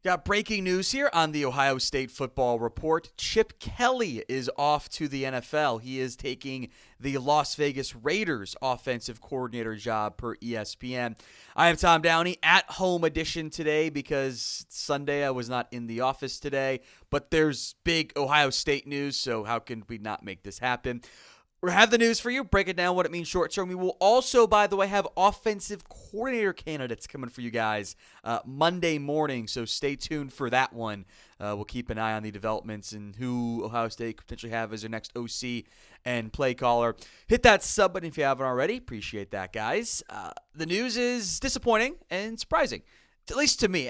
Got breaking news here on the Ohio State Football Report. Chip Kelly is off to the NFL. He is taking the Las Vegas Raiders offensive coordinator job per ESPN. I am Tom Downey at home edition today because Sunday I was not in the office today, but there's big Ohio State news, so how can we not make this happen? We have the news for you, break it down what it means short term. We will also, by the way, have offensive coordinator candidates coming for you guys Monday morning, so stay tuned for that one. We'll keep an eye on the developments and who Ohio State could potentially have as their next OC and play caller. Hit that sub button if you haven't already. Appreciate that, guys. The news is disappointing and surprising, at least to me.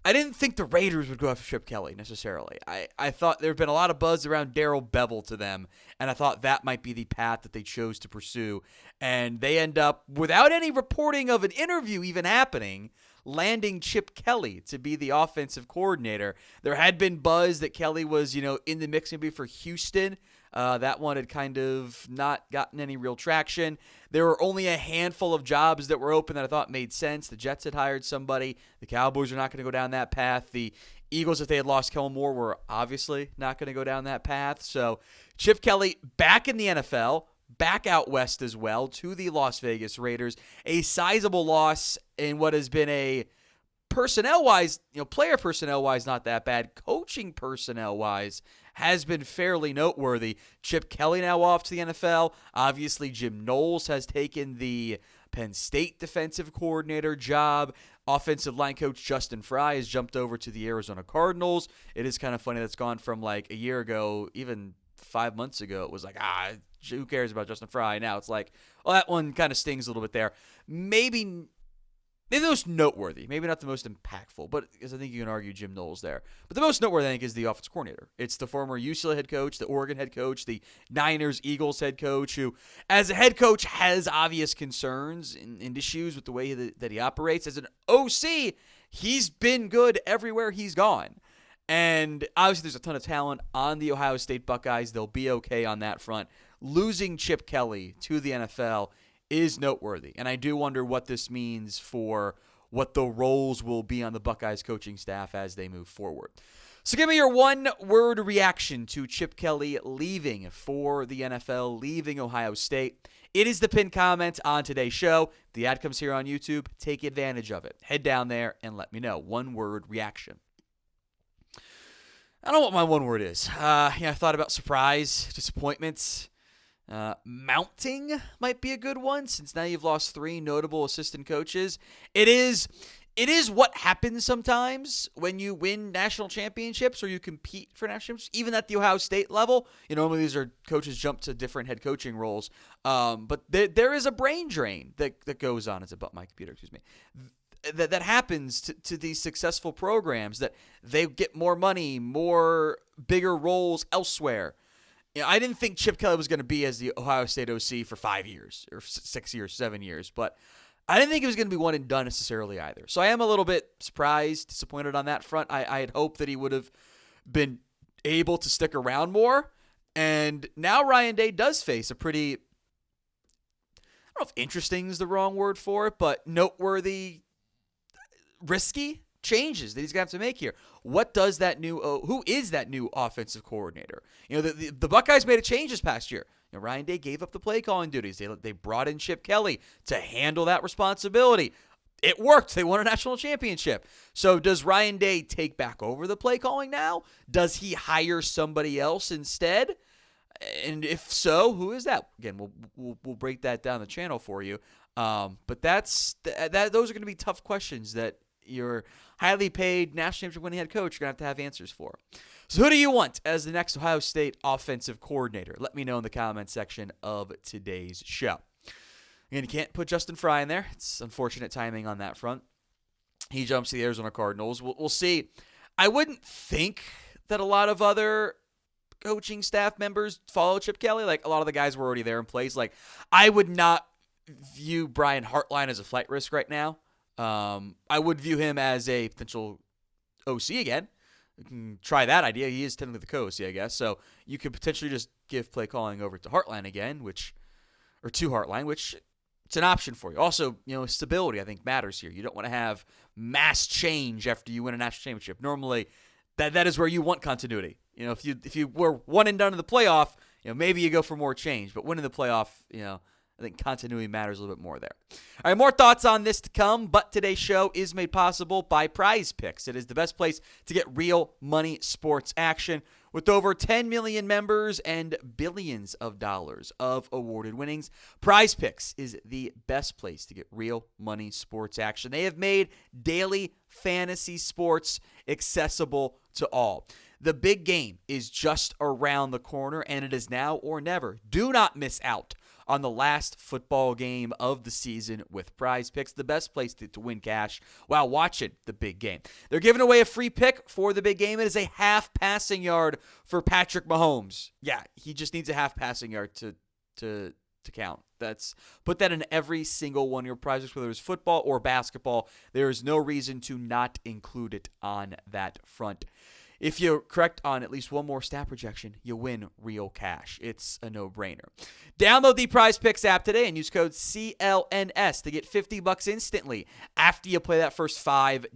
I didn't think the Raiders would go after Chip Kelly necessarily. I thought there had been a lot of buzz around Darrell Bevell to them, and I thought that might be the path that they chose to pursue. And they end up, without any reporting of an interview even happening, landing Chip Kelly to be the offensive coordinator. There had been buzz that Kelly was, in the mix maybe for Houston. That one had kind of not gotten any real traction. There were only a handful of jobs that were open that I thought made sense. The Jets had hired somebody. The Cowboys are not going to go down that path. The Eagles, if they had lost Kellen Moore, were obviously not going to go down that path. So Chip Kelly back in the NFL, back out west as well to the Las Vegas Raiders. A sizable loss in what has been a personnel-wise, player personnel-wise, not that bad. Coaching personnel-wise has been fairly noteworthy. Chip Kelly now off to the NFL. Obviously, Jim Knowles has taken the Penn State defensive coordinator job. Offensive line coach Justin Fry has jumped over to the Arizona Cardinals. It is kind of funny that's gone from like a year ago, even 5 months ago, it was like, who cares about Justin Fry? Now it's like, well, that one kind of stings a little bit there. Maybe the most noteworthy, maybe not the most impactful, but because I think you can argue Jim Knowles there. But the most noteworthy, I think, is the offensive coordinator. It's the former UCLA head coach, the Oregon head coach, the Niners, Eagles head coach, who, as a head coach, has obvious concerns and issues with the way that he operates. As an OC, he's been good everywhere he's gone. And obviously there's a ton of talent on the Ohio State Buckeyes. They'll be okay on that front. Losing Chip Kelly to the NFL is noteworthy. And I do wonder what this means for what the roles will be on the Buckeyes coaching staff as they move forward. So give me your one-word reaction to Chip Kelly leaving for the NFL, leaving Ohio State. It is the pinned comment on today's show. If the ad comes here on YouTube, take advantage of it. Head down there and let me know. One-word reaction. I don't know what my one word is. I thought about surprise, disappointment. Mounting might be a good one since now you've lost 3 notable assistant coaches. It is what happens sometimes when you win national championships or you compete for national championships, even at the Ohio State level. Normally these are coaches jump to different head coaching roles. But there is a brain drain that goes on. It's about my computer, excuse me. That happens to these successful programs, that they get more money, bigger roles elsewhere. I didn't think Chip Kelly was going to be as the Ohio State OC for 5 years or 6 years, 7 years, but I didn't think it was going to be one and done necessarily either. So I am a little bit surprised, disappointed on that front. I had hoped that he would have been able to stick around more. And now Ryan Day does face a pretty, I don't know if interesting is the wrong word for it, but noteworthy, risky changes that he's going to have to make here. What does who is that new offensive coordinator? The Buckeyes made a change this past year. Ryan Day gave up the play calling duties. They brought in Chip Kelly to handle that responsibility. It worked. They won a national championship. So does Ryan Day take back over the play calling now? Does he hire somebody else instead? And if so, who is that? Again, we'll break that down the channel for you. But those are going to be tough questions that your highly paid national championship winning head coach are going to have answers for. So who do you want as the next Ohio State offensive coordinator? Let me know in the comment section of today's show. Again, you can't put Justin Fry in there. It's unfortunate timing on that front. He jumps to the Arizona Cardinals. We'll see. I wouldn't think that a lot of other coaching staff members follow Chip Kelly. Like, a lot of the guys were already there in place. Like, I would not view Brian Hartline as a flight risk right now. I would view him as a potential OC again. You can try that idea. He is technically the co-OC, I guess. So you could potentially just give play calling over to Hartline again, to Hartline, which it's an option for you. Also, stability I think matters here. You don't want to have mass change after you win a national championship. Normally, that is where you want continuity. If you were one and done in the playoff, maybe you go for more change. But winning the playoff, I think continuity matters a little bit more there. All right, more thoughts on this to come, but today's show is made possible by PrizePicks. It is the best place to get real money sports action. With over 10 million members and billions of dollars of awarded winnings, PrizePicks is the best place to get real money sports action. They have made daily fantasy sports accessible to all. The big game is just around the corner, and it is now or never. Do not miss out on the last football game of the season with PrizePicks, the best place to win cash while watching the big game. They're giving away a free pick for the big game. It is a half passing yard for Patrick Mahomes. Yeah, he just needs a half passing yard to count. Put that in every single one of your prizes, whether it's football or basketball. There is no reason to not include it on that front. If you're correct on at least one more stat projection, you win real cash. It's a no-brainer. Download the PrizePicks app today and use code CLNS to get $50 instantly after you play that first $5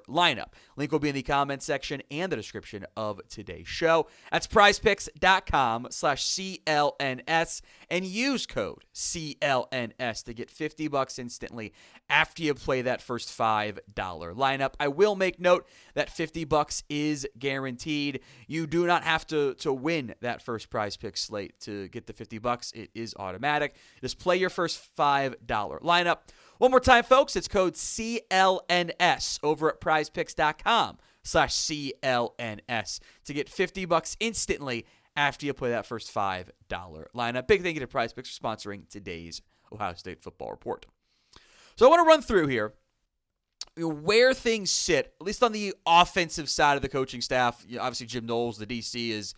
lineup. Link will be in the comments section and the description of today's show. That's prizepicks.com/CLNS and use code CLNS to get $50 instantly after you play that first $5 lineup. I will make note that $50 is guaranteed. You do not have to win that first PrizePicks slate to get the $50. It is automatic. Just play your first $5 lineup. One more time, folks, it's code CLNS over at prizepicks.com/CLNS to get $50 instantly after you play that first $5 lineup. Big thank you to PrizePicks for sponsoring today's Ohio State football report. So I want to run through here where things sit, at least on the offensive side of the coaching staff. Obviously, Jim Knowles, the DC, is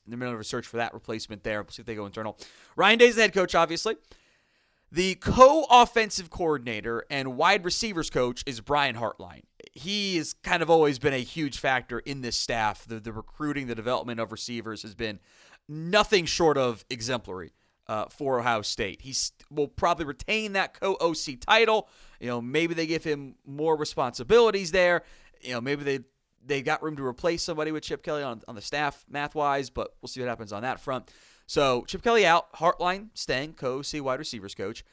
in the middle of a search for that replacement there. We'll see if they go internal. Ryan Day's the head coach, obviously. The co-offensive coordinator and wide receivers coach is Brian Hartline. He has kind of always been a huge factor in this staff. The recruiting, the development of receivers has been nothing short of exemplary for Ohio State. He will probably retain that co-OC title. Maybe they give him more responsibilities there. Maybe they got room to replace somebody with Chip Kelly on the staff math-wise, but we'll see what happens on that front. So Chip Kelly out, Hartline staying, co-OC wide receivers coach.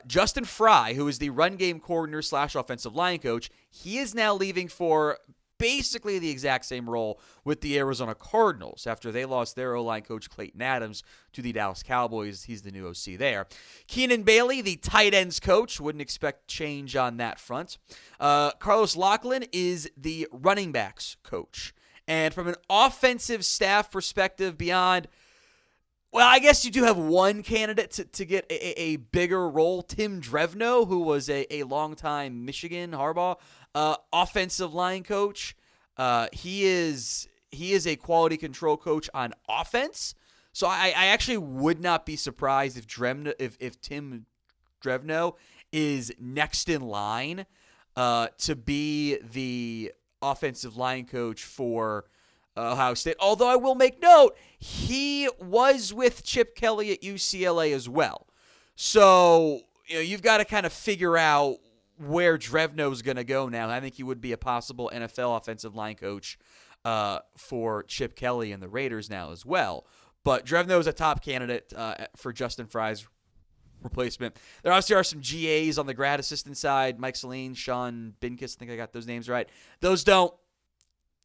Justin Fry, who is the run game coordinator / offensive line coach, he is now leaving for basically the exact same role with the Arizona Cardinals after they lost their O-line coach Clayton Adams to the Dallas Cowboys. He's the new OC there. Keenan Bailey, the tight ends coach, wouldn't expect change on that front. Carlos Loughlin is the running backs coach. And from an offensive staff perspective beyond, well, I guess you do have one candidate to get a bigger role, Tim Drevno, who was a longtime Michigan Harbaugh offensive line coach. He is a quality control coach on offense. So I actually would not be surprised if Tim Drevno is next in line to be the offensive line coach for Ohio State. Although I will make note, he was with Chip Kelly at UCLA as well. So you've got to kind of figure out where Drevno is going to go now. I think he would be a possible NFL offensive line coach for Chip Kelly and the Raiders now as well. But Drevno is a top candidate for Justin Fry's replacement. There obviously are some GAs on the grad assistant side. Mike Saline, Sean Binkus, I think I got those names right.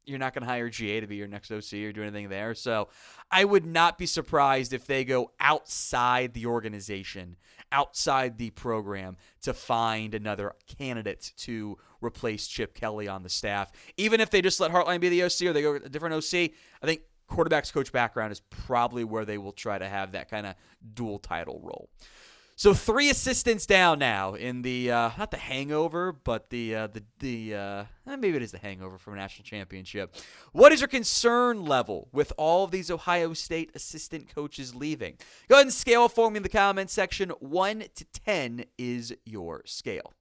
You're not going to hire GA to be your next OC or do anything there. So I would not be surprised if they go outside the organization, outside the program, to find another candidate to replace Chip Kelly on the staff. Even if they just let Hartline be the OC or they go with a different OC, I think quarterback's coach background is probably where they will try to have that kind of dual title role. So 3 assistants down now in the not the hangover, but the maybe it is the hangover from a national championship. What is your concern level with all of these Ohio State assistant coaches leaving? Go ahead and scale for me in the comments section. 1 to 10 is your scale.